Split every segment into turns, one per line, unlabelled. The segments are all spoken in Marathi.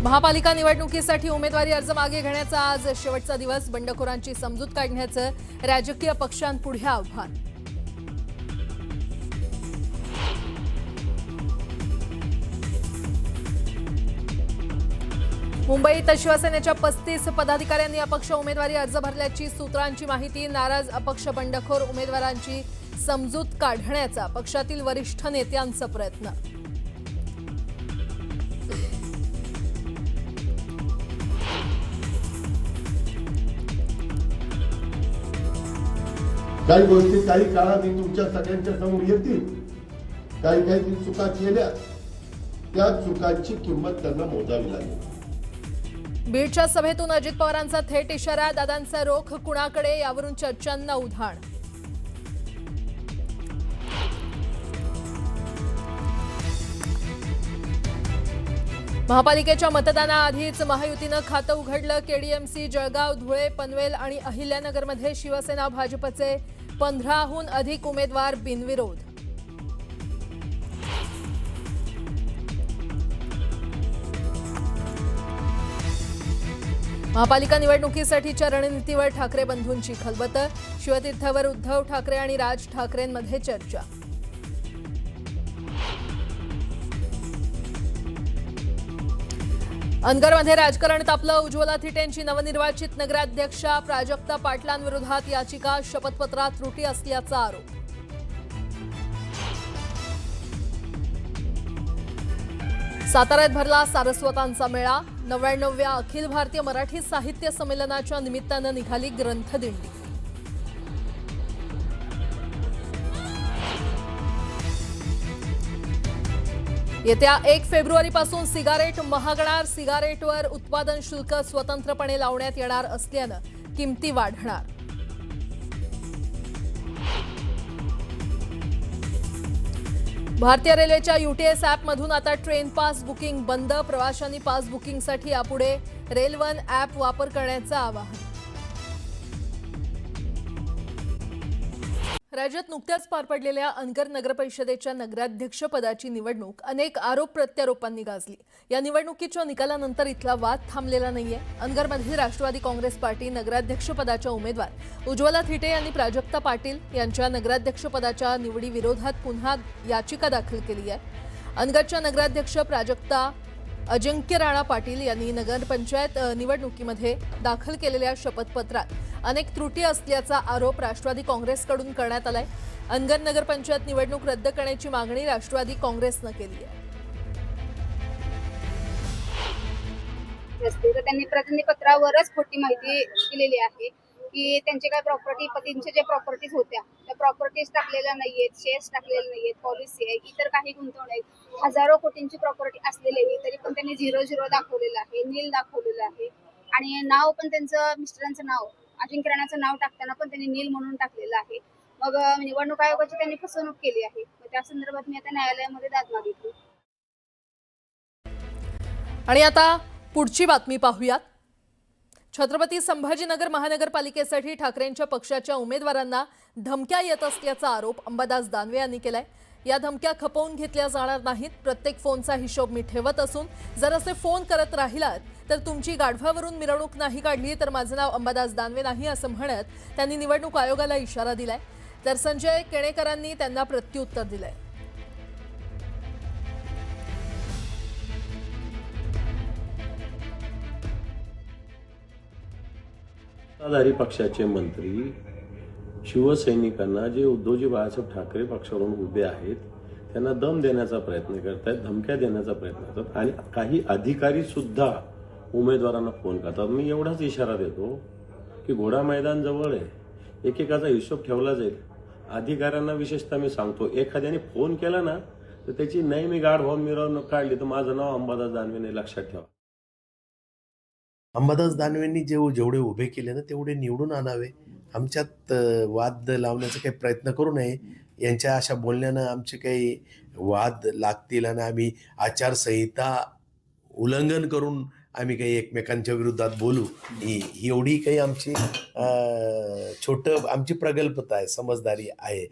महापालिका निवडणुकीसाठी उमेदवारी अर्ज मागे घेण्याचा आज शेवटचा दिवस। बंडखोरांची समजूत काढण्याचं राजकीय पक्षांपुढे आव्हान। मुंबईत शिवसेनेच्या 35 पदाधिकाऱ्यांनी अपक्ष उमेदवारी अर्ज भरल्याची सूत्रांची माहिती। नाराज अपक्ष बंडखोर उमेदवारांची समजूत काढण्याचा पक्षातील वरिष्ठ नेत्यांचा प्रयत्न।
काही गोष्टी काही काळात तुमच्या सगळ्यांच्या समोर येतील। काही चुका केल्या, त्या चुकांची किंमत त्यांना मोजावी लागेल।
बीडच्या सभेतून अजित पवारांचा थेट इशारा। दादांचा रोख कुणाकडे, यावरून चर्चांना उधाण। महापालिकेच्या मतदानाआधीच महायुतीनं खातं उघडलं। केडीएमसी, जळगाव, धुळे, पनवेल आणि अहिल्यानगरमध्ये शिवसेना भाजपचे 15हून अधिक उमेदवार बिनविरोध। महापालिका निवडणुकीसाठीच्या रणनीतीवर ठाकरे बंधूंची खलबतं। शिवतीर्थावर उद्धव ठाकरे आणि राज ठाकरेंमध्ये चर्चा। अनगरमध्ये राजकारण तापलं। उज्ज्वला थिटेंची नवनिर्वाचित नगराध्यक्षा प्राजक्ता पाटलांविरोधात याचिका। शपथपत्रात त्रुटी असल्याचा आरोप। साताऱ्यात भरला सारस्वतांचा मेळा। 99व्या अखिल भारतीय मराठी साहित्य संमेलनाच्या निमित्तानं निघाली ग्रंथदिंडी। येत्या 1 फेब्रुवारीपासून सिगारेट महागणार। सिगारेटवर उत्पादन शुल्क स्वतंत्रपणे लावण्यात येणार असल्यानं किमती वाढणार। भारतीय रेल्वेच्या यूटीएस ॲपमधून आता ट्रेन पास बुकिंग बंद। प्रवाशांनी पास बुकिंगसाठी यापुढे रेल1 ॲप वापर करण्याचं आवाहन। राज्यात नुकत्याच पार पडलेल्या अनगर नगरपरिषदेच्या नगराध्यक्षपदाची निवडणूक अनेक आरोप प्रत्यारोपांनी गाजली। या निवडणुकीच्या निकालानंतर इथला वाद थांबलेला नाहीये। अनगरमध्ये राष्ट्रवादी काँग्रेस पार्टी नगराध्यक्षपदाच्या उमेदवार उज्ज्वला थिटे यांनी प्राजक्ता पाटील यांच्या नगराध्यक्षपदाच्या निवडीविरोधात पुन्हा याचिका दाखल केली आहे। अनगरच्या नगराध्यक्ष प्राजक्ता अजिंक्य राणा पाटील यांनी नगरपंचायत निवडणुकीमध्ये दाखल केलेल्या शपथपत्रात अनेक त्रुटी असल्याचा आरोप राष्ट्रवादी काँग्रेसकडून करण्यात आलाय। अनगर नगरपंचायत निवडणूक रद्द करण्याची मागणी राष्ट्रवादी काँग्रेसनं केली आहे।
त्यांनी प्रतिज्ञापत्रावरच खोटी माहिती दिलेली आहे की त्यांचे काय प्रॉपर्टी, पतींचे जे प्रॉपर्टीज होत्या त्या प्रॉपर्टीज टाकलेल्या नाहीयेत, शेअर्स टाकलेले नाहीयेत, पॉलिसी आहे, इतर काही गुंतवणूक हजारो कोटींची प्रॉपर्टी असलेली तरी पण त्यांनी 00 दाखवलेलं आहे, नील दाखवलेलं आहे आणि नाव पण त्यांचं मिस्टरांचं नाव अजिंक्य राणाचं नाव टाकताना पण त्यांनी नील म्हणून टाकलेलं आहे। मग निवडणूक आयोगाची त्यांनी फसवणूक केली आहे। त्या संदर्भात मी आता न्यायालयामध्ये दाद मागितली।
आणि आता पुढची बातमी पाहूयात। छत्रपती संभाजीनगर महानगरपालिकेसाठी ठाकरेंच्या पक्षाच्या उमेदवारांना धमक्या येत असल्याचा आरोप अंबादास दानवे यांनी केलाय। या धमक्या खपवून घेतल्या जाणार नाहीत। प्रत्येक फोनचा हिशोब मी ठेवत असून जर असे फोन करत राहिलात तर तुमची गाढवावरून मिरवणूक नाही काढली तर माझं नाव अंबादास दानवे नाही, असं म्हणत त्यांनी निवडणूक आयोगाला इशारा दिलाय। तर संजय केणेकरांनी त्यांना प्रत्युत्तर दिलंय।
सत्ताधारी पक्षाचे मंत्री शिवसैनिकांना जे उद्धवजी बाळासाहेब ठाकरे पक्षावरून उभे आहेत त्यांना दम देण्याचा प्रयत्न करतात, धमक्या देण्याचा प्रयत्न करतात आणि काही अधिकारी सुद्धा उमेदवारांना फोन करतात। मी एवढाच इशारा देतो की घोडा मैदान जवळ आहे, एकेकाचा हिशोब ठेवला जाईल। अधिकाऱ्यांना विशेषतः मी सांगतो, एखाद्याने फोन केला ना तर त्याची नाही मी गाढ होऊन मिरवणूक काढली तर माझं नाव अंबादास दानवे नाही, लक्षात ठेवा।
अंबादास दानवेंनी जेवढे उभे केले ना तेवढे निवडून आणावे। आमच्यात वाद लावण्याचा काही प्रयत्न करू नये। यांच्या अशा बोलण्यानं आमचे काही वाद लागतील आणि आम्ही आचारसंहिता उल्लंघन करून आम्ही काही एकमेकांच्या विरोधात बोलू, ही एवढी काही आमची आमची प्रगल्भता आहे, समजदारी आहे।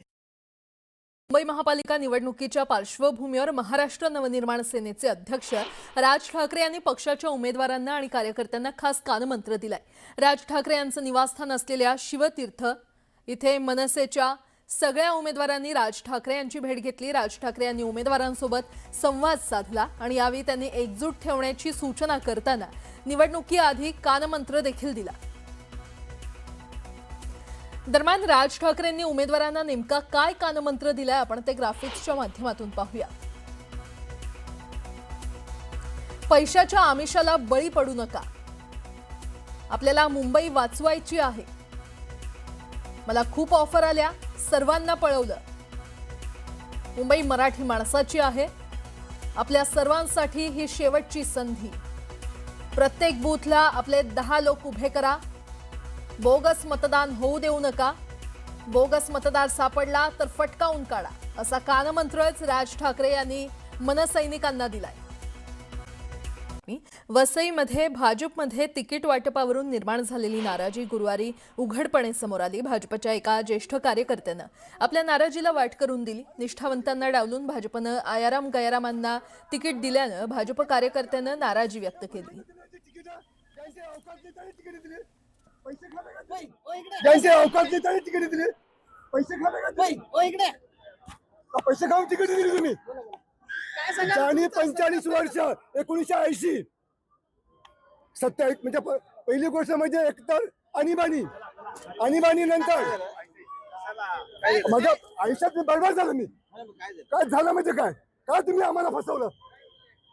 मुंबई महापालिका निवडणुकीच्या पार्श्वभूमीवर महाराष्ट्र नवनिर्माण सेनेचे अध्यक्ष राज ठाकरे यांनी पक्षाच्या उमेदवारांना आणि कार्यकर्त्यांना खास कानमंत्र दिलाय. राज ठाकरे यांचं निवासस्थान असलेल्या शिवतीर्थ इथे मनसेच्या सगळ्या उमेदवारांनी राज ठाकरे यांची भेट घेतली. राज ठाकरे यांनी उमेदवारांसोबत संवाद साधला आणि यावेळी त्यांनी एकजूट ठेवण्याची सूचना करताना निवडणुकीआधी कानमंत्र देखील दिला. दरम्यान राज ठाकरेंनी उमेदवारांना नेमका काय कानमंत्र दिलाय आपण ते ग्राफिक्सच्या माध्यमातून पाहूया. पैशाच्या आमिषाला बळी पडू नका. आपल्याला मुंबई वाचवायची आहे. मला खूप ऑफर आल्या, सर्वांना पळवलं. मुंबई मराठी माणसाची आहे. आपल्या सर्वांसाठी ही शेवटची संधी. प्रत्येक बूथला आपले 10 लोक उभे करा. बोगस मतदान होऊ देऊ नका. बोगस मतदार सापडला तर फटकावून काढा, असा कानमंत्रच राज ठाकरे यांनी मनसैनिकांना दिलाय. वसईमध्ये भाजपमध्ये तिकीट वाटपावरून निर्माण झालेली नाराजी गुरुवारी उघडपणे समोर आली. भाजपच्या एका ज्येष्ठ कार्यकर्त्यानं आपल्या नाराजीला वाट करून दिली. निष्ठावंतांना डावलून भाजपनं आयाराम गयारामांना तिकीट दिल्यानं भाजप कार्यकर्त्यानं नाराजी व्यक्त केली.
ज्यांचे अवकाश देताना तिकीट दिले, पैसे खाऊन तिकीट दिली तुम्ही. आणि 45 वर्ष 1980 27 म्हणजे पहिली गोष्ट म्हणजे एकतर आणीबाणी नंतर माझ्या आयुष्यात बरबाद झालं. मी काय झालं म्हणजे काय तुम्ही आम्हाला फसवलं.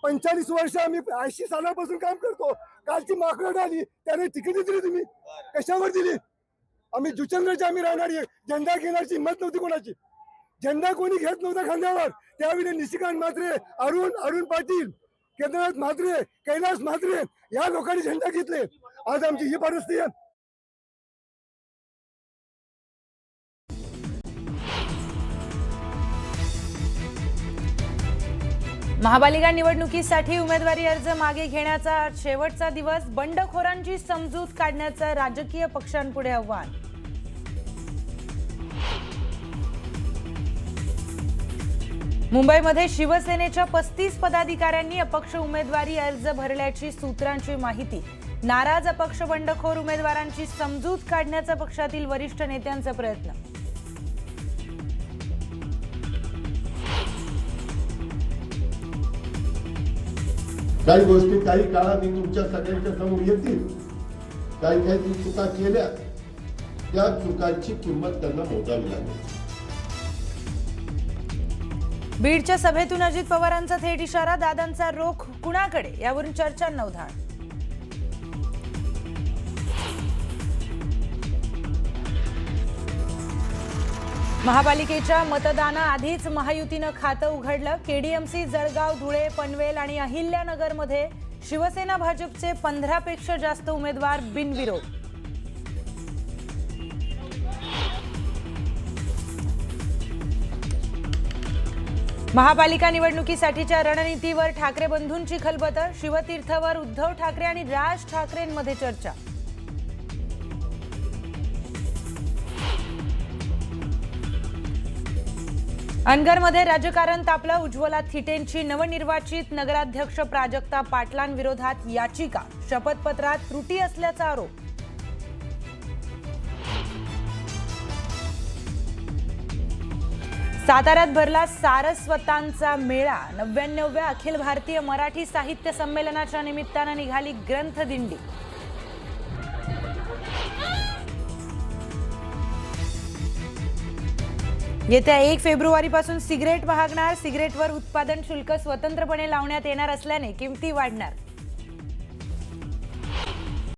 45 वर्ष आम्ही 80 सालापासून काम करतो. कालची माकडं आली त्याने तिकीट दिली तुम्ही. कशावर दिली? आम्ही जुचंद्रचे आम्ही राहणारी झेंडा घेण्याची हिंमत नव्हती कोणाची. झेंडा कोणी घेत नव्हता खांद्यावर. त्यावेळी निशिकांत म्हात्रे, अरुण पाटील, केदारनाथ म्हात्रे, कैलास म्हात्रे या लोकांनी झेंडा घेतले. आज आमची ही परिस्थिती आहे.
महापालिका निवडणुकीसाठी उमेदवारी अर्ज मागे घेण्याचा शेवटचा दिवस. बंडखोरांची समजूत काढण्याचं राजकीय पक्षांपुढे आव्हान. मुंबईमध्ये शिवसेनेच्या 35 पदाधिकाऱ्यांनी अपक्ष उमेदवारी अर्ज भरल्याची सूत्रांची माहिती. नाराज अपक्ष बंडखोर उमेदवारांची समजूत काढण्याचा पक्षातील वरिष्ठ नेत्यांचा प्रयत्न.
काही गोष्टी काही काळाने तुमच्या सगळ्यांच्या समोर येतील. काही चुका केल्या, त्या चुकांची किंमत त्यांना मोजावी लागेल.
बीडच्या सभेतून अजित पवारांचा थेट इशारा. दादांचा रोख कुणाकडे, यावरून चर्चांना उधाण. महापालिकेच्या मतदानाआधीच महायुतीनं खातं उघडलं. केडीएमसी, जळगाव, धुळे, पनवेल आणि अहिल्यानगरमध्ये शिवसेना भाजपचे 15 पेक्षा जास्त उमेदवार बिनविरोध. महापालिका निवडणुकीसाठीच्या रणनीतीवर ठाकरे बंधूंची खलबतं. शिवतीर्थवर उद्धव ठाकरे आणि राज ठाकरेंमध्ये चर्चा. अनगरमध्ये राजकारण तापलं. उज्ज्वला थिटेंची नवनिर्वाचित नगराध्यक्ष प्राजक्ता पाटलांविरोधात याचिका. शपथपत्रात त्रुटी असल्याचा आरोप. साताऱ्यात भरला सारस्वतांचा मेळा. 99व्या अखिल भारतीय मराठी साहित्य संमेलनाच्या निमित्तानं निघाली ग्रंथदिंडी. येत्या 1 फेब्रुवारीपासून सिगरेट महागणार. सिगरेटवर उत्पादन शुल्क स्वतंत्रपणे लावण्यात येणार असल्याने किमती वाढणार.